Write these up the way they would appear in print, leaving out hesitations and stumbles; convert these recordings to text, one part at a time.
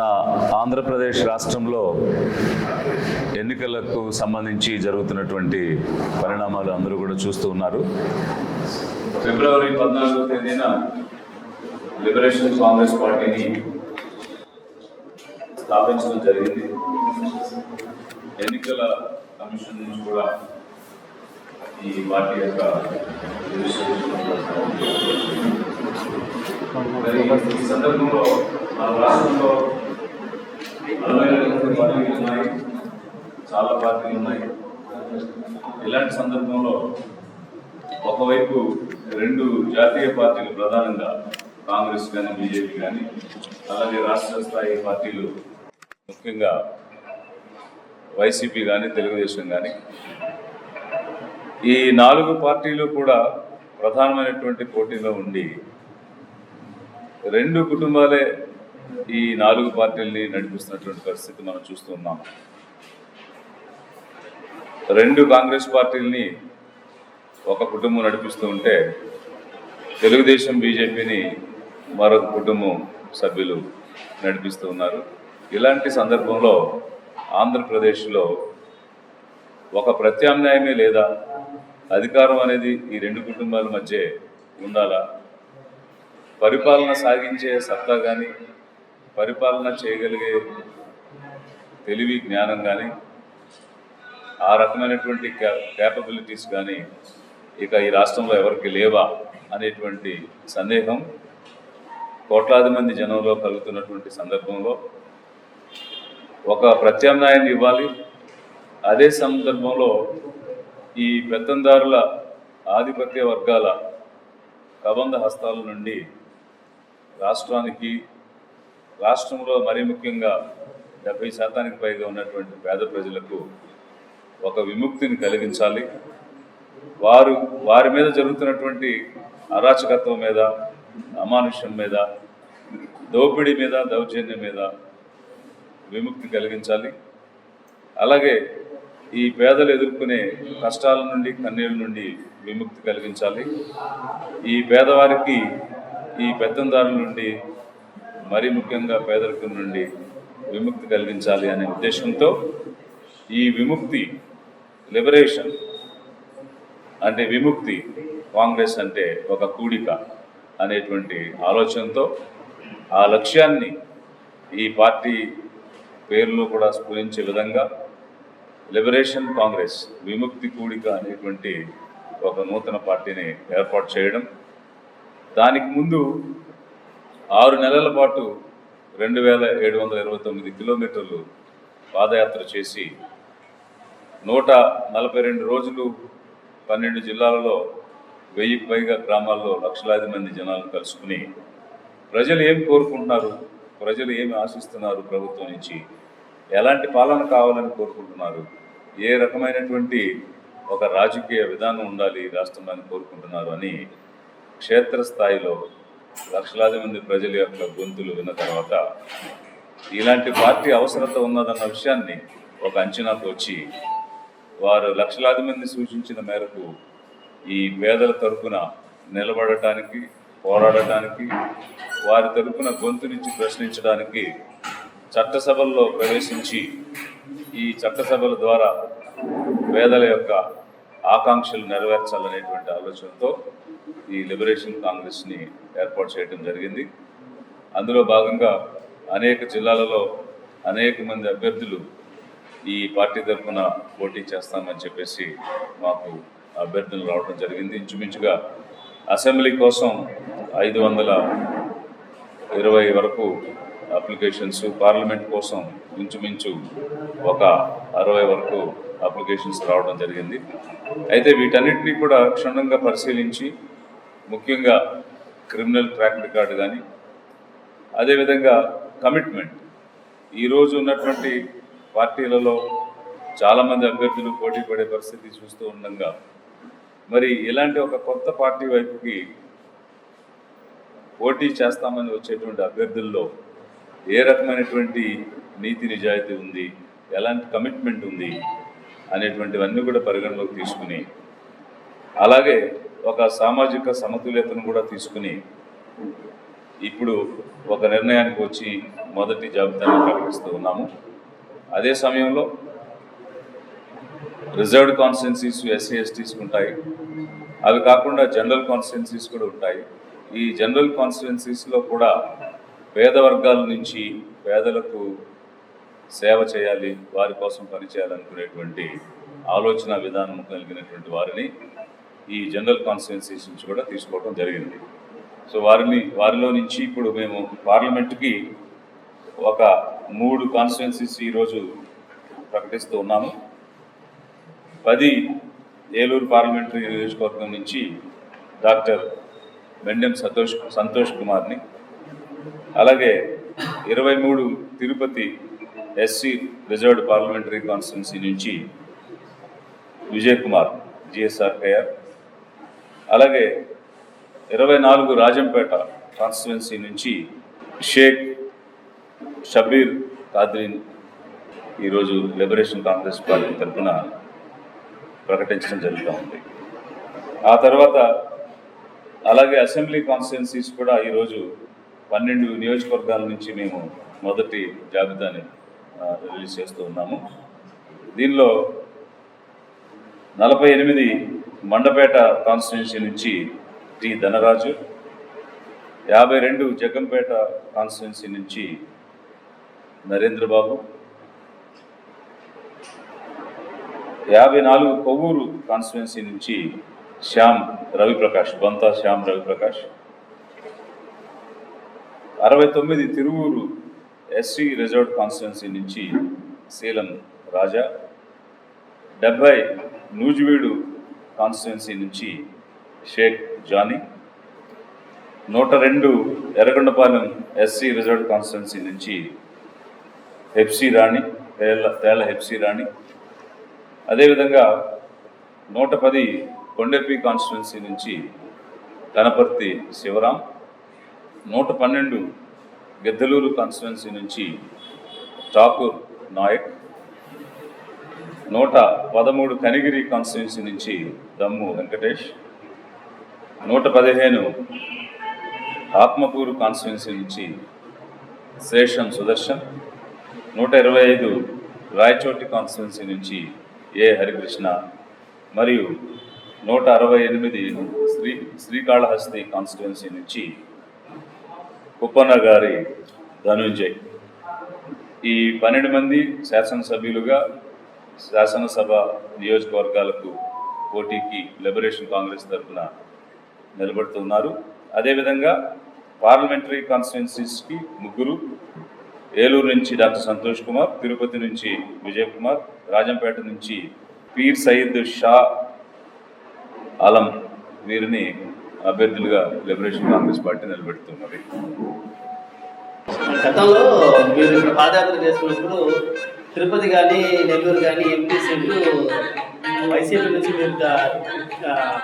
మన ఆంధ్రప్రదేశ్ రాష్ట్రంలో ఎన్నికలకు సంబంధించి జరుగుతున్నటువంటి పరిణామాలు అందరూ కూడా చూస్తూ ఉన్నారు. ఫిబ్రవరి 14వ తేదీన లిబరేషన్ కాంగ్రెస్ పార్టీని స్థాపించడం జరిగింది. ఎన్నికల కమిషన్ నుంచి కూడా ఈ పార్టీ యొక్క ఈ సందర్భంలో మన రాష్ట్రంలో 42 పార్టీలు ఉన్నాయి, చాలా పార్టీలు ఉన్నాయి. ఇలాంటి సందర్భంలో ఒకవైపు రెండు జాతీయ పార్టీలు, ప్రధానంగా కాంగ్రెస్ కానీ బీజేపీ కానీ, అలాగే రాష్ట్ర స్థాయి పార్టీలు ముఖ్యంగా వైసీపీ కానీ తెలుగుదేశం కానీ, ఈ 4 పార్టీలు కూడా ప్రధానమైనటువంటి పోటీలో ఉండి 2 కుటుంబాలే ఈ 4 పార్టీల్ని నడిపిస్తున్నటువంటి పరిస్థితి మనం చూస్తూ ఉన్నాం. 2 కాంగ్రెస్ పార్టీల్ని ఒక కుటుంబం నడిపిస్తూ ఉంటే, తెలుగుదేశం బీజేపీని మరొక కుటుంబం సభ్యులు నడిపిస్తూ ఉన్నారు. ఇలాంటి సందర్భంలో ఆంధ్రప్రదేశ్లో ఒక ప్రత్యామ్నాయమే లేదా, అధికారం అనేది ఈ 2 కుటుంబాల మధ్య ఉండాలా, పరిపాలన సాగించే సత్తా కానీ, పరిపాలన చేయగలిగే తెలివి జ్ఞానం కానీ, ఆ రకమైనటువంటి క్యాపబిలిటీస్ కానీ ఇక ఈ రాష్ట్రంలో ఎవరికి లేవా అనేటువంటి సందేహం కోట్లాది మంది జనంలో కలుగుతున్నటువంటి సందర్భంలో ఒక ప్రత్యామ్నాయాన్ని ఇవ్వాలి. అదే సందర్భంలో ఈ పెత్తందారుల ఆధిపత్య వర్గాల కబంధ హస్తాల నుండి రాష్ట్రంలో మరీ ముఖ్యంగా 70% పైగా ఉన్నటువంటి పేద ప్రజలకు ఒక విముక్తిని కలిగించాలి. వారి మీద జరుగుతున్నటువంటి అరాచకత్వం మీద, అమానుష్యం మీద, దోపిడీ మీద, దౌర్జన్యం మీద విముక్తి కలిగించాలి. అలాగే ఈ పేదలు ఎదుర్కొనే కష్టాల నుండి, కన్నీళ్ళ నుండి విముక్తి కలిగించాలి. ఈ పేదవారికి ఈ పెత్తందారుల నుండి, మరీ ముఖ్యంగా పేదరికం నుండి విముక్తి కలిగించాలి అనే ఉద్దేశంతో ఈ విముక్తి, లిబరేషన్ అంటే విముక్తి, కాంగ్రెస్ అంటే ఒక కూడిక అనేటువంటి ఆలోచనతో ఆ లక్ష్యాన్ని ఈ పార్టీ పేరులో కూడా స్ఫురించే విధంగా లిబరేషన్ కాంగ్రెస్, విముక్తి కూడిక అనేటువంటి ఒక నూతన పార్టీని ఏర్పాటు చేయడం. దానికి ముందు 6 నెలల పాటు 2729 కిలోమీటర్లు పాదయాత్ర చేసి 142 రోజులు 12 జిల్లాలలో 1000కి పైగా గ్రామాల్లో లక్షలాది మంది జనాలను కలుసుకుని ప్రజలు ఏం కోరుకుంటున్నారు, ప్రజలు ఏమి ఆశిస్తున్నారు, ప్రభుత్వం నుంచి ఎలాంటి పాలన కావాలని కోరుకుంటున్నారు, ఏ రకమైనటువంటి ఒక రాజకీయ విధానం ఉండాలి రాష్ట్రంలో కోరుకుంటున్నారు అని క్షేత్రస్థాయిలో లక్షలాది మంది ప్రజల యొక్క గొంతులు విన్న తర్వాత ఇలాంటి పార్టీ అవసరత ఉన్నదన్న విషయాన్ని ఒక అంచనాకు వచ్చి వారు లక్షలాది మంది సూచించిన మేరకు ఈ పేదల తరపున నిలబడటానికి, పోరాడటానికి, వారి తరపున గొంతు నుంచి ప్రశ్నించడానికి చట్టసభల్లో ప్రవేశించి ఈ చట్టసభల ద్వారా పేదల యొక్క ఆకాంక్షలు నెరవేర్చాలనేటువంటి ఆలోచనతో ఈ లిబరేషన్ కాంగ్రెస్ని ఏర్పాటు చేయడం జరిగింది. అందులో భాగంగా అనేక జిల్లాలలో అనేక మంది అభ్యర్థులు ఈ పార్టీ తరఫున పోటీ చేస్తామని చెప్పేసి మాకు అభ్యర్థులు రావడం జరిగింది. ఇంచుమించుగా అసెంబ్లీ కోసం 520 వరకు అప్లికేషన్స్, పార్లమెంట్ కోసం ఇంచుమించు ఒక 60 వరకు అప్లికేషన్స్ రావడం జరిగింది. అయితే వీటన్నిటినీ కూడా క్షుణ్ణంగా పరిశీలించి, ముఖ్యంగా క్రిమినల్ ట్రాక్ రికార్డు కానీ, అదేవిధంగా కమిట్మెంట్, ఈరోజు ఉన్నటువంటి పార్టీలలో చాలామంది అభ్యర్థులు పోటీ పడే పరిస్థితి చూస్తూ ఉండగా మరి ఇలాంటి ఒక కొత్త పార్టీ వైపుకి పోటీ చేస్తామని వచ్చేటువంటి అభ్యర్థుల్లో ఏ రకమైనటువంటి నీతి నిజాయితీ ఉంది, ఎలాంటి కమిట్మెంట్ ఉంది అనేటువంటివన్నీ కూడా పరిగణలోకి తీసుకుని, అలాగే ఒక సామాజిక సమతుల్యతను కూడా తీసుకుని ఇప్పుడు ఒక నిర్ణయానికి వచ్చి మొదటి జాబితాను ప్రకటిస్తూ ఉన్నాము. అదే సమయంలో రిజర్వ్డ్ కాన్స్టిట్యున్సీస్ ఎస్సీ ఎస్టీస్కి ఉంటాయి. అవి కాకుండా జనరల్ కాన్స్టిట్యున్సీస్ కూడా ఉంటాయి. ఈ జనరల్ కాన్స్టిట్యున్సీస్లో కూడా పేద వర్గాల నుంచి పేదలకు సేవ చేయాలి, వారి కోసం పనిచేయాలనుకునేటువంటి ఆలోచన విధానం కలిగినటువంటి వారిని ఈ జనరల్ కాన్స్టిట్యున్సీస్ నుంచి కూడా తీసుకోవడం జరిగింది. సో వారిలో నుంచి ఇప్పుడు మేము పార్లమెంటుకి ఒక 3 కాన్స్టిట్యున్సీస్ ఈరోజు ప్రకటిస్తూ ఉన్నాము. 10 ఏలూరు పార్లమెంటరీ నియోజకవర్గం నుంచి డాక్టర్ మెండెం సంతోష్ కుమార్ని, అలాగే 23 Tirupati SC reserved parliamentary constituency నుంచి విజయ్ కుమార్ జిఎస్ఆర్కేఆర్, అలాగే 24 రాజంపేట కాన్స్టిట్యున్సీ నుంచి షేక్ షబీర్ కాద్రీన్ ఈరోజు లిబరేషన్ కాంగ్రెస్ పార్టీ తరఫున ప్రకటించడం జరుగుతూ ఉంది. ఆ తర్వాత అలాగే అసెంబ్లీ కాన్స్టిట్యున్సీస్ కూడా ఈరోజు 12 నియోజకవర్గాల నుంచి మేము మొదటి జాబితాని రిలీజ్ చేస్తూ ఉన్నాము. దీనిలో 48 మండపేట కాన్స్టిట్యున్సీ నుంచి టి ధనరాజు, 52 జగ్గంపేట కాన్స్టిట్యున్సీ నుంచి నరేంద్రబాబు, 54 కొవ్వూరు కాన్స్టిట్యున్సీ నుంచి Shyam Raviprakash, Bonta Shyam Raviprakash, 69 Tiruvuru SC reserved constituency నుంచి శీలం రాజా, 70 నూజివీడు కాన్స్టిట్యున్సీ నుంచి Shaik Jani, 102 Yerragondapalem SC reserved constituency నుంచి హెప్సీ రాణి, తేళ్ల హెప్సీ రాణి, అదేవిధంగా 110 కొండెపి కాన్స్టిట్యున్సీ నుంచి కనపర్తి శివరాం, 112 గెద్దలూరు కాన్స్టిట్యున్సీ నుంచి ఠాకూర్ నాయక్, 113 కనిగిరి కాన్స్టిట్యున్సీ నుంచి దమ్ము వెంకటేష్, 115 ఆత్మకూరు కాన్స్టిట్యున్సీ నుంచి శేషం సుదర్శన్, 125 రాయచోటి కాన్స్టిట్యున్సీ నుంచి ఏ హరికృష్ణ, మరియు 168 శ్రీకాళహస్తి కాన్స్టిట్యున్సీ నుంచి కుప్పన్న గారి ధనుంజయ్. ఈ 12 మంది శాసనసభ్యులుగా శాసనసభ నియోజకవర్గాలకు పోటీకి లిబరేషన్ కాంగ్రెస్ తరఫున నిలబడుతున్నారు. అదేవిధంగా పార్లమెంటరీ కాన్స్టిట్యున్సీస్కి 3, ఏలూరు నుంచి డాక్టర్ సంతోష్ కుమార్, తిరుపతి నుంచి విజయ్ కుమార్, రాజంపేట నుంచి పీర్ సయీద్ షా ఆలం, వీరిని అభ్యర్థులుగా లిబరేషన్ కాంగ్రెస్ పార్టీ నిలబెడుతున్నది. గతంలో మీరు ఇక్కడ పాదయాత్ర చేసినప్పుడు తిరుపతి కానీ నెల్లూరు కానీ ఎంపీ సీట్లు వైసీపీ నుంచి మీరు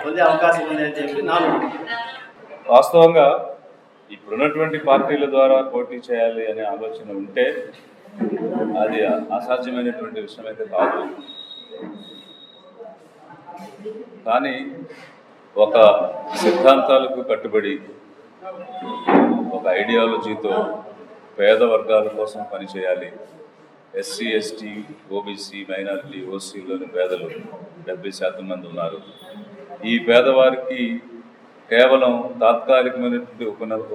పొందే అవకాశం ఉంది అని చెప్పి నాలుగు. వాస్తవంగా ఇప్పుడున్నటువంటి పార్టీల ద్వారా పోటీ చేయాలి అనే ఆలోచన ఉంటే అది అసాధ్యమైనటువంటి విషయం అయితే కాదు. కానీ ఒక సిద్ధాంతాలకు కట్టుబడి ఒక ఐడియాలజీతో పేద వర్గాల కోసం పనిచేయాలి. ఎస్సీ ఎస్టీ ఓబీసీ మైనారిటీ ఓసీలోని పేదలు 70% మంది ఉన్నారు. ఈ పేదవారికి కేవలం తాత్కాలికమైనటువంటి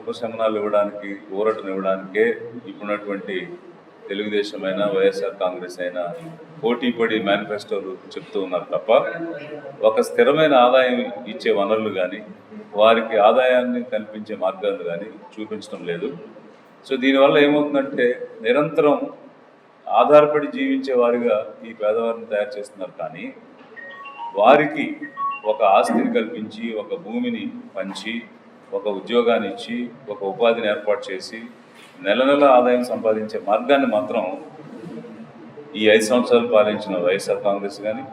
ఉపశమనాలు ఇవ్వడానికి, ఊరటనివ్వడానికే ఇప్పుడున్నటువంటి తెలుగుదేశం అయినా వైఎస్ఆర్ కాంగ్రెస్ అయినా పోటీపడి మేనిఫెస్టోలు చెప్తూ ఉన్నారు తప్ప ఒక స్థిరమైన ఆదాయం ఇచ్చే వనరులు కానీ, వారికి ఆదాయాన్ని కల్పించే మార్గాలు కానీ చూపించడం లేదు. సో దీనివల్ల ఏమవుతుందంటే నిరంతరం ఆధారపడి జీవించే వారిగా ఈ పేదవారిని తయారు చేస్తున్నారు. కానీ వారికి ఒక ఆస్తిని కల్పించి, ఒక భూమిని పంచి, ఒక ఉద్యోగాన్ని ఇచ్చి, ఒక ఉపాధిని ఏర్పాటు చేసి నెల నెల ఆదాయం సంపాదించే మార్గాన్ని మాత్రం ఈ 5 సంవత్సరాలు పాలించిన వైఎస్ఆర్ కాంగ్రెస్ కానీ,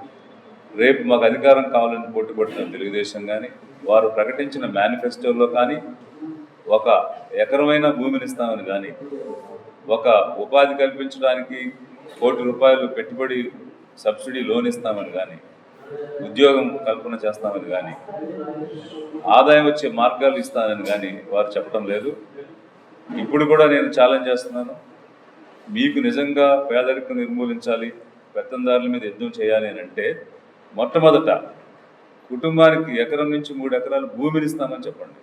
రేపు మాకు అధికారం కావాలని పోటీ పడుతున్న తెలుగుదేశం కానీ, వారు ప్రకటించిన మేనిఫెస్టోలో కానీ ఒక ఎకరమైన భూమిని ఇస్తామని కానీ, ఒక ఉపాధి కల్పించడానికి ₹1 కోటి పెట్టుబడి సబ్సిడీ లోన్ ఇస్తామని కానీ, ఉద్యోగం కల్పన చేస్తామని కానీ, ఆదాయం వచ్చే మార్గాలు ఇస్తానని కానీ వారు చెప్పడం లేదు. ఇప్పుడు కూడా నేను ఛాలెంజ్ చేస్తున్నాను, మీకు నిజంగా పేదరికం నిర్మూలించాలి, పెత్తందారుల మీద యుద్ధం చేయాలి అని అంటే మొట్టమొదట కుటుంబానికి ఎకరం నుంచి 3 ఎకరాలు భూమిని ఇస్తామని చెప్పండి.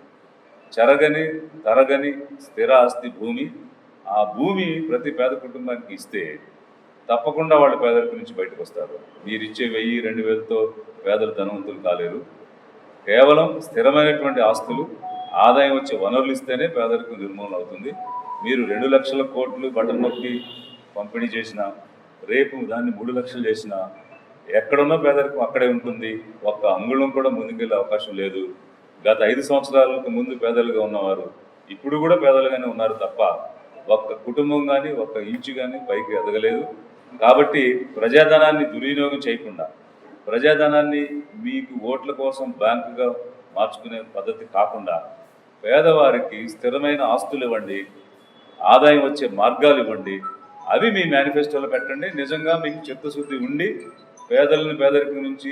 చెరగని తరగని స్థిర ఆస్తి భూమి. ఆ భూమి ప్రతి పేద కుటుంబానికి ఇస్తే తప్పకుండా వాళ్ళు పేదరికం నుంచి బయటకు వస్తారు. మీరు ఇచ్చే 1000-2000తో పేదలు ధనవంతులు కాలేరు. కేవలం స్థిరమైనటువంటి ఆస్తులు, ఆదాయం వచ్చే వనరులు ఇస్తేనే పేదరికం నిర్మూలన అవుతుంది. మీరు 2 లక్షల కోట్లు బటన్ నొక్కి పంపిణీ చేసినా, రేపు దాన్ని 3 లక్షలు చేసినా ఎక్కడున్న పేదరికం అక్కడే ఉంటుంది. ఒక్క అంగుళం కూడా ముందుకెళ్ళే అవకాశం లేదు. గత 5 సంవత్సరాలకు ముందు పేదలుగా ఉన్నవారు ఇప్పుడు కూడా పేదలుగానే ఉన్నారు తప్ప ఒక్క కుటుంబం కానీ ఒక్క ఇంచు కానీ పైకి ఎదగలేదు. కాబట్టి ప్రజాధనాన్ని దుర్వినియోగం చేయకుండా, ప్రజాధనాన్ని మీకు ఓట్ల కోసం బ్యాంకుగా మార్చుకునే పద్ధతి కాకుండా పేదవారికి స్థిరమైన ఆస్తులు ఇవ్వండి, ఆదాయం వచ్చే మార్గాలు ఇవ్వండి. అవి మీ మేనిఫెస్టోలో పెట్టండి. నిజంగా మీకు చిత్తశుద్ధి ఉండి పేదలను పేదరికం నుంచి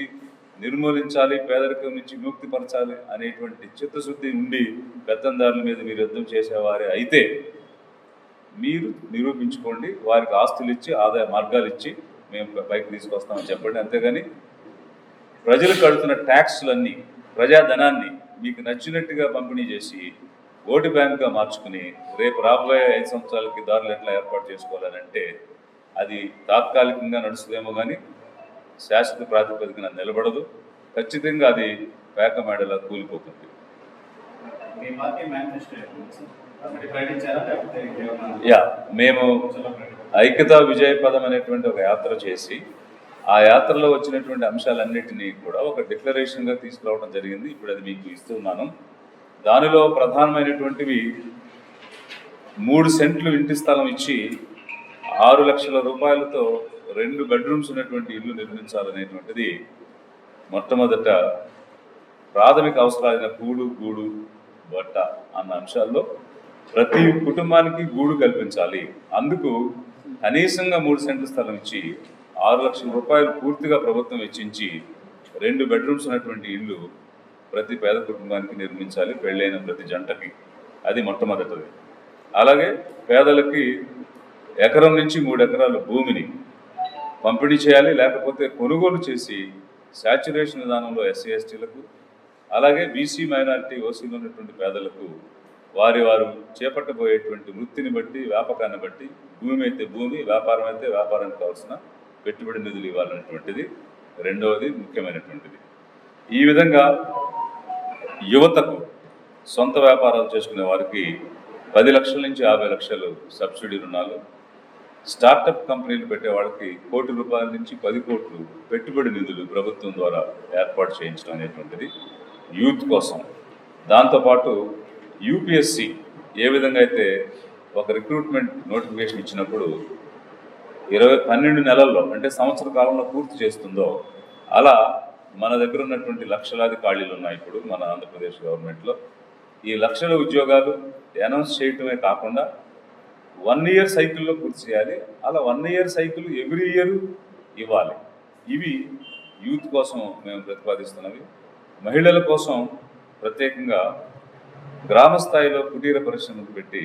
నిర్మూలించాలి, పేదరికం నుంచి విముక్తిపరచాలి అనేటువంటి చిత్తశుద్ధి ఉండి పెత్తందారుల మీద మీరు యుద్ధం చేసేవారే అయితే మీరు నిరూపించుకోండి. వారికి ఆస్తులు ఇచ్చి, ఆదాయ మార్గాలు ఇచ్చి మేము పైకి తీసుకొస్తామని చెప్పండి. అంతేగాని ప్రజలు కడుతున్న ట్యాక్స్లన్నీ, ప్రజాధనాన్ని మీకు నచ్చినట్టుగా పంపిణీ చేసి ఓటు బ్యాంకుగా మార్చుకుని రేపు రాబోయే 5 సంవత్సరాలకి దారులు ఎట్లా ఏర్పాటు చేసుకోవాలని అంటే అది తాత్కాలికంగా నడుస్తుందేమో కానీ శాశ్వత ప్రాతిపదికన నిలబడదు. ఖచ్చితంగా అది పేక మేడలా కూలిపోతుంది. మేము ఐక్యతా విజయపదం అనేటువంటి ఒక యాత్ర చేసి ఆ యాత్రలో వచ్చినటువంటి అంశాలన్నిటినీ కూడా ఒక డిక్లరేషన్గా తీసుకురావడం జరిగింది. ఇప్పుడు అది మీకు ఇస్తున్నాను. దానిలో ప్రధానమైనటువంటివి 3 సెంట్లు ఇంటి స్థలం ఇచ్చి 6 లక్షల రూపాయలతో 2 బెడ్రూమ్స్ ఉన్నటువంటి ఇల్లు నిర్మించాలనేటువంటిది మొట్టమొదట. ప్రాథమిక అవసరాలైన కూడు, గూడు, బట్ట అన్న అంశాల్లో ప్రతి కుటుంబానికి గూడు కల్పించాలి. అందుకు కనీసంగా 3 సెంట్ల స్థలం ఇచ్చి 6 లక్షల రూపాయలు పూర్తిగా ప్రభుత్వం వెచ్చించి 2 బెడ్రూమ్స్ ఉన్నటువంటి ఇల్లు ప్రతి పేద కుటుంబానికి నిర్మించాలి, పెళ్ళైన ప్రతి జంటకి. అది మొట్టమొదటిది. అలాగే పేదలకి ఎకరం నుంచి 3 ఎకరాల భూమిని పంపిణీ చేయాలి, లేకపోతే కొనుగోలు చేసి శాచ్యురేషన్ విధానంలో ఎస్సీ ఎస్టీలకు, అలాగే బీసీ మైనారిటీ ఓసీలో ఉన్నటువంటి పేదలకు వారు చేపట్టబోయేటువంటి వృత్తిని బట్టి, వ్యాపకాన్ని బట్టి, భూమి అయితే భూమి, వ్యాపారం అయితే వ్యాపారానికి కావాల్సిన పెట్టుబడి నిధులు ఇవ్వాలనేటువంటిది రెండవది ముఖ్యమైనటువంటిది. ఈ విధంగా యువతకు సొంత వ్యాపారాలు చేసుకునే వారికి 10 లక్షల నుంచి 50 లక్షలు సబ్సిడీ రుణాలు, స్టార్టప్ కంపెనీలు పెట్టే వాళ్ళకి ₹1 కోటి నుంచి 10 కోట్లు పెట్టుబడి నిధులు ప్రభుత్వం ద్వారా ఏర్పాటు చేయించడం అనేటువంటిది యూత్ కోసం. దాంతోపాటు యూపీఎస్సి ఏ విధంగా అయితే ఒక రిక్రూట్మెంట్ నోటిఫికేషన్ ఇచ్చినప్పుడు 12 నెలల్లో అంటే సంవత్సర కాలంలో పూర్తి చేస్తుందో, అలా మన దగ్గర ఉన్నటువంటి లక్షలాది ఖాళీలు ఉన్నాయి ఇప్పుడు మన ఆంధ్రప్రదేశ్ గవర్నమెంట్లో. ఈ లక్షల ఉద్యోగాలు అనౌన్స్ చేయటమే కాకుండా 1 ఇయర్ సైకిల్లో పూర్తి చేయాలి. అలా 1 ఇయర్ సైకిల్ ఎవ్రీ ఇయర్ ఇవ్వాలి. ఇవి యూత్ కోసం మేము ప్రతిపాదిస్తున్నవి. మహిళల కోసం ప్రత్యేకంగా గ్రామ స్థాయిలో కుటీర పరిశ్రమలు పెట్టి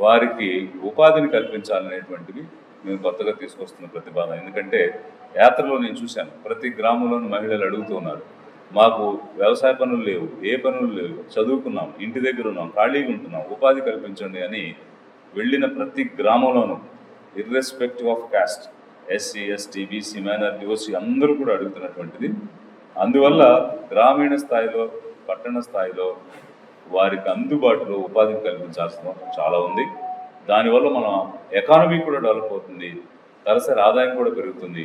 వారికి ఉపాధిని కల్పించాలనేటువంటివి మేము కొత్తగా తీసుకొస్తున్న ప్రతిపాదన. ఎందుకంటే యాత్రలో నేను చూశాను, ప్రతి గ్రామంలోనూ మహిళలు అడుగుతున్నారు, మాకు వ్యవసాయ పనులు లేవు, ఏ పనులు లేవు, చదువుకున్నాం, ఇంటి దగ్గర ఉన్నాం, ఖాళీగా ఉంటున్నాం, ఉపాధి కల్పించండి అని వెళ్ళిన ప్రతి గ్రామంలోనూ irrespective of cost, SC, ST, BC, minority, OC అందరూ కూడా అడుగుతున్నటువంటిది. అందువల్ల గ్రామీణ స్థాయిలో, పట్టణ స్థాయిలో వారికి అందుబాటులో ఉపాధిని కల్పించాల్సిన చాలా ఉంది. దానివల్ల మన ఎకానమీ కూడా డెవలప్ అవుతుంది, తలసరి ఆదాయం కూడా పెరుగుతుంది.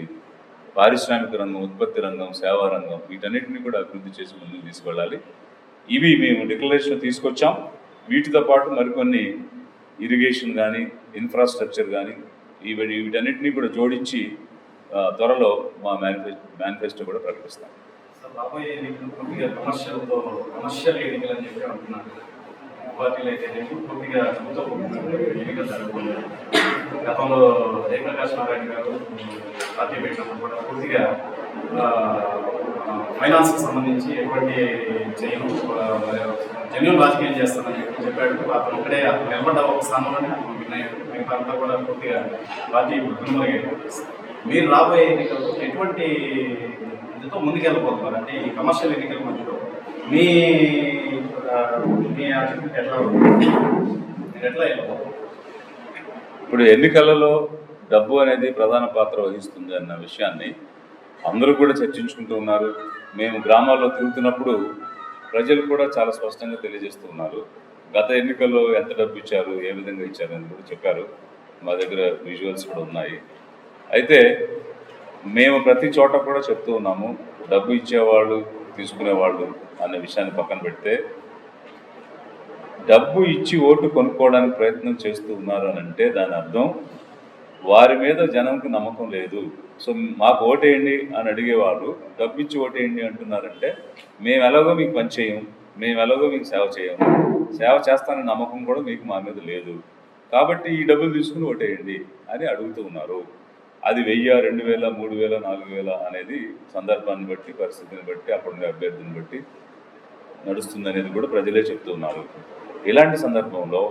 పారిశ్రామిక రంగం, ఉత్పత్తి రంగం, సేవా రంగం వీటన్నిటిని కూడా అభివృద్ధి చేసి ముందుకు తీసుకెళ్ళాలి. ఇవి మేము డిక్లరేషన్ తీసుకొచ్చాం. వీటితో పాటు మరికొన్ని ఇరిగేషన్ కానీ, ఇన్ఫ్రాస్ట్రక్చర్ కానీ వీటన్నిటినీ కూడా జోడించి త్వరలో మా మేనిఫెస్టో కూడా ప్రకటిస్తాం. కమర్షియల్ ఎన్నికలు అని చెప్పి అంటున్నారు. పార్టీలు అయితే కొద్దిగా ఎన్నికలు జరగకుండా గతంలో జయప్రకాష్ నారాయణ గారు పార్టీ పెట్టినప్పుడు కూడా కొద్దిగా ఫైనాన్స్కి సంబంధించి ఎటువంటి చేయను, జెన్యున్ రాజకీయం చేస్తానని చెప్పాడు. అతను ఒకటే అతను నిలబడ్డ ఒక స్థానంలోనే అతను విన్నాడు. మిగతా అంతా కూడా పూర్తిగా పార్టీ కుటుంబాలు. మీరు రాబోయే ఎన్నికల్లో ఎటువంటి ఇదితో ముందుకెళ్ళిపోతున్నారు అంటే ఈ కమర్షియల్ ఎన్నికల మధ్యలో మీ అభిప్రాయం ఎట్లా ఉంటుంది? మీరు ఎట్లా వెళ్ళిపోతారు? ఇప్పుడు ఎన్నికలలో డబ్బు అనేది ప్రధాన పాత్ర వహిస్తుంది అన్న విషయాన్ని అందరూ కూడా చర్చించుకుంటూ ఉన్నారు. మేము గ్రామాల్లో తిరుగుతున్నప్పుడు ప్రజలు కూడా చాలా స్పష్టంగా తెలియజేస్తూ ఉన్నారు. గత ఎన్నికల్లో ఎంత డబ్బు ఇచ్చారు, ఏ విధంగా ఇచ్చారు అని కూడా చెప్పారు. మా దగ్గర విజువల్స్ కూడా ఉన్నాయి. అయితే మేము ప్రతి చోట కూడా చెప్తూ ఉన్నాము, డబ్బు ఇచ్చేవాళ్ళు తీసుకునేవాళ్ళు అనే విషయాన్ని పక్కన పెడితే డబ్బు ఇచ్చి ఓటు కొనుక్కోవడానికి ప్రయత్నం చేస్తూ ఉన్నారు అని అంటే దాని అర్థం వారి మీద జనంకి నమ్మకం లేదు. సో మాకు ఓటేయండి అని అడిగేవాళ్ళు డబ్బు ఇచ్చి ఓటేయండి అంటున్నారంటే మేము ఎలాగో మీకు పని చేయం, మేము ఎలాగో మీకు సేవ చేయము, సేవ చేస్తానని నమ్మకం కూడా మీకు మా మీద లేదు, కాబట్టి ఈ డబ్బులు తీసుకుని ఓటేయండి అని అడుగుతూ ఉన్నారు. అది 1000, 2000, 3000, 4000 అనేది సందర్భాన్ని బట్టి, పరిస్థితిని బట్టి, అప్పుడున్న అభ్యర్థిని బట్టి నడుస్తుంది అనేది కూడా ప్రజలే చెప్తున్నారు. ఇలాంటి సందర్భంలో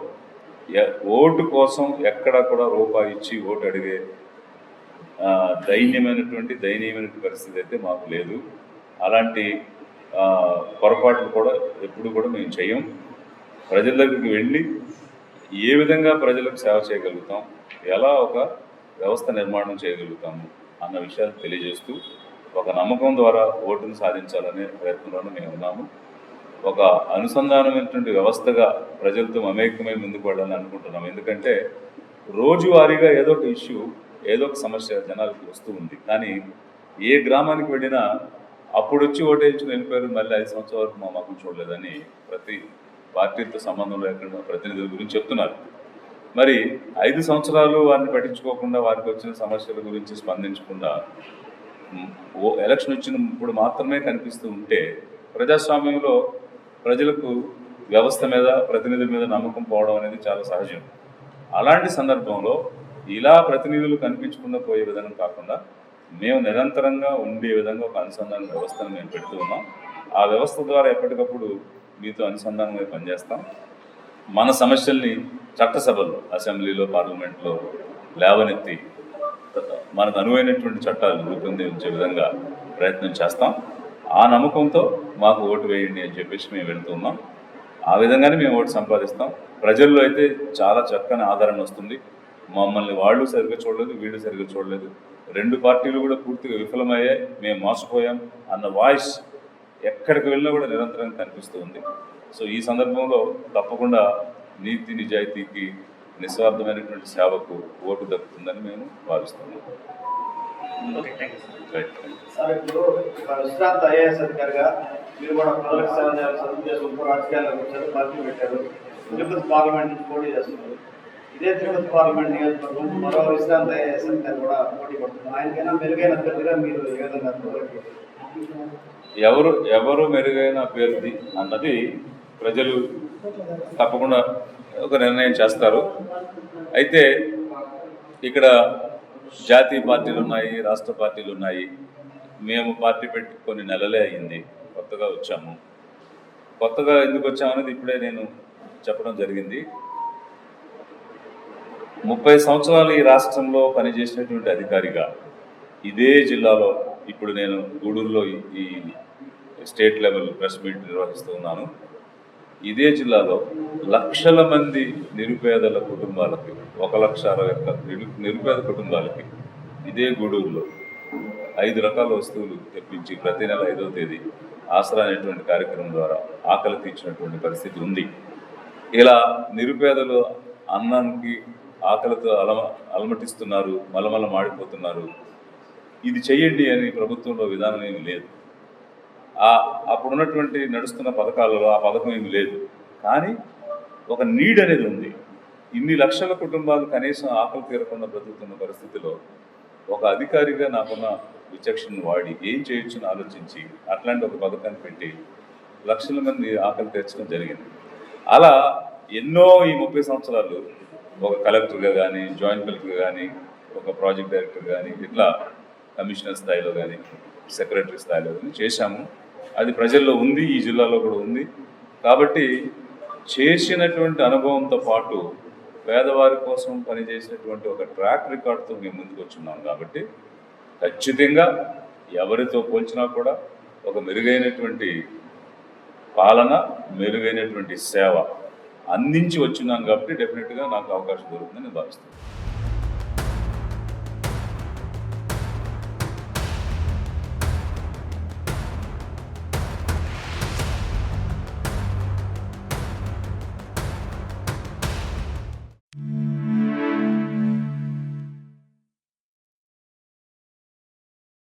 ఓటు కోసం ఎక్కడ కూడా రూపాయి ఇచ్చి ఓటు అడిగే దయనీయమైన పరిస్థితి అయితే మాకు లేదు. అలాంటి పొరపాట్లు కూడా ఎప్పుడు కూడా మేము చేయం. ప్రజల దగ్గరికి వెళ్ళి ఏ విధంగా ప్రజలకు సేవ చేయగలుగుతాం, ఎలా ఒక వ్యవస్థ నిర్మాణం చేయగలుగుతాము అన్న విషయాలు తెలియజేస్తూ ఒక నమ్మకం ద్వారా ఓటును సాధించాలనే ప్రయత్నంలోనే మేము ఉన్నాము. ఒక అనుసంధానమైనటువంటి వ్యవస్థగా ప్రజలతో మమేకమై ముందుకు వెళ్ళాలని అనుకుంటున్నాం. ఎందుకంటే రోజువారీగా ఏదో ఒక ఇష్యూ, ఏదో ఒక సమస్య జనాలకు వస్తూ ఉంది. కానీ ఏ గ్రామానికి వెళ్ళినా అప్పుడు వచ్చి ఓటేయించుకుని వెళ్ళిపోయారు, మళ్ళీ 5 సంవత్సరాల వరకు మా మొక్కలు చూడలేదని ప్రతి పార్టీతో సంబంధం లేకుండా ప్రతినిధుల గురించి చెప్తున్నారు. మరి 5 సంవత్సరాలు వారిని పట్టించుకోకుండా, వారికి వచ్చిన సమస్యల గురించి స్పందించకుండా ఎలక్షన్ వచ్చినప్పుడు మాత్రమే కనిపిస్తూ ఉంటే ప్రజాస్వామ్యంలో ప్రజలకు వ్యవస్థ మీద, ప్రతినిధుల మీద నమ్మకం పోవడం అనేది చాలా సహజం. అలాంటి సందర్భంలో ఇలా ప్రతినిధులు కనిపించకుండా పోయే విధంగా కాకుండా మేము నిరంతరంగా ఉండే విధంగా ఒక అనుసంధాన వ్యవస్థను మేము పెడుతూ ఉన్నాం. ఆ వ్యవస్థ ద్వారా ఎప్పటికప్పుడు మీతో అనుసంధానంగా పనిచేస్తాం. మన సమస్యల్ని చట్టసభలో, అసెంబ్లీలో, పార్లమెంట్లో లేవనెత్తి మనకు అనువైనటువంటి చట్టాలు రూపొందించే విధంగా ప్రయత్నం చేస్తాం. ఆ నమ్మకంతో మాకు ఓటు వేయండి అని చెప్పేసి మేము వెళ్తున్నాం. ఆ విధంగానే మేము ఓటు సంపాదిస్తాం. ప్రజల్లో అయితే చాలా చక్కని ఆదరణ వస్తుంది. మమ్మల్ని వాళ్ళు సరిగ్గా చూడలేదు, వీళ్ళు సరిగ్గా చూడలేదు, 2 పార్టీలు కూడా పూర్తిగా విఫలమయ్యాయి, మేము మోసపోయాం అన్న వాయిస్ ఎక్కడికి వెళ్ళినా కూడా నిరంతరంగా కనిపిస్తూ ఉంది. సో ఈ సందర్భంలో తప్పకుండా నీతి నిజాయితీకి, నిస్వార్థమైనటువంటి సేవకు ఓటు దక్కుతుందని మేము భావిస్తున్నాం. సార్, ఇప్పుడు విశ్రాంత ఐఏఎస్ అధికారిగా మీరు కూడా ప్రజలకు సేవ చేయాల్సిన ఉద్దేశంతో రాజకీయాల్లోకి వచ్చారు, పార్టీ పెట్టారు, తిరుపతి పార్లమెంట్ నుంచి పోటీ చేస్తున్నారు. ఇదే తిరుపతి పార్లమెంట్ నియోజకవర్గం మరో విశ్రాంత ఐఏఎస్ అధికారి కూడా పోటీ పడుతున్నారు. ఆయనకైనా మెరుగైన అభ్యర్థిగా మీరు ఏ విధంగా ఎవరు మెరుగైన అభ్యర్థి అన్నది ప్రజలు తప్పకుండా ఒక నిర్ణయం చేస్తారు. అయితే ఇక్కడ జాతీయ పార్టీలు ఉన్నాయి, రాష్ట్ర పార్టీలు ఉన్నాయి. మేము పార్టీ పెట్టి కొన్ని నెలలే అయింది, కొత్తగా వచ్చాము. కొత్తగా ఎందుకు వచ్చామనేది ఇప్పుడే నేను చెప్పడం జరిగింది. 30 సంవత్సరాలు ఈ రాష్ట్రంలో పనిచేసినటువంటి అధికారిగా ఇదే జిల్లాలో, ఇప్పుడు నేను గూడూరులో ఈ స్టేట్ లెవెల్ ప్రెస్ మీట్ నిర్వహిస్తూ ఉన్నాను. ఇదే జిల్లాలో లక్షల మంది నిరుపేదల కుటుంబాలకి, 1,60,000 నిరుపేద కుటుంబాలకి ఇదే గూడూరులో 5 రకాల వస్తువులు తెప్పించి ప్రతి నెల 5వ తేదీ ఆసరా అనేటువంటి కార్యక్రమం ద్వారా ఆకలి తీర్చినటువంటి పరిస్థితి ఉంది. ఇలా నిరుపేదలు అన్నానికి ఆకలితో అలమటిస్తున్నారు, మలమల మాడిపోతున్నారు. ఇది చెయ్యండి అని ప్రభుత్వంలో విధానం ఏమి లేదు. అప్పుడున్నటువంటి నడుస్తున్న పథకాలలో ఆ పథకం ఏమి లేదు. కానీ ఒక నీడ్ అనేది ఉంది. ఇన్ని లక్షల కుటుంబాలు కనీసం ఆకలి తీరకుండా బ్రతుకుతున్న పరిస్థితిలో ఒక అధికారిగా నాకున్న విచక్షణను వాడి ఏం చేయొచ్చని ఆలోచించి అట్లాంటి ఒక పథకాన్ని పెట్టి లక్షల మంది ఆకలి తీర్చడం జరిగింది. అలా ఎన్నో ఈ 30 సంవత్సరాలు ఒక కలెక్టర్గా కానీ, జాయింట్ కలెక్టర్గా కానీ, ఒక ప్రాజెక్ట్ డైరెక్టర్ కానీ, ఇట్లా కమిషనర్ స్థాయిలో కానీ సెక్రటరీ స్థాయిలో కానీ చేశాము. అది ప్రజల్లో ఉంది, ఈ జిల్లాలో కూడా ఉంది. కాబట్టి చేసినటువంటి అనుభవంతో పాటు పేదవారి కోసం పనిచేసినటువంటి ఒక ట్రాక్ రికార్డుతో మేము ముందుకు వచ్చున్నాం. కాబట్టి ఖచ్చితంగా ఎవరితో పోల్చినా కూడా ఒక మెరుగైనటువంటి పాలన, మెరుగైనటువంటి సేవ అందించి వచ్చినాను. కాబట్టి డెఫినెట్గా నాకు అవకాశం దొరుకుతుందని నేను భావిస్తున్నాను.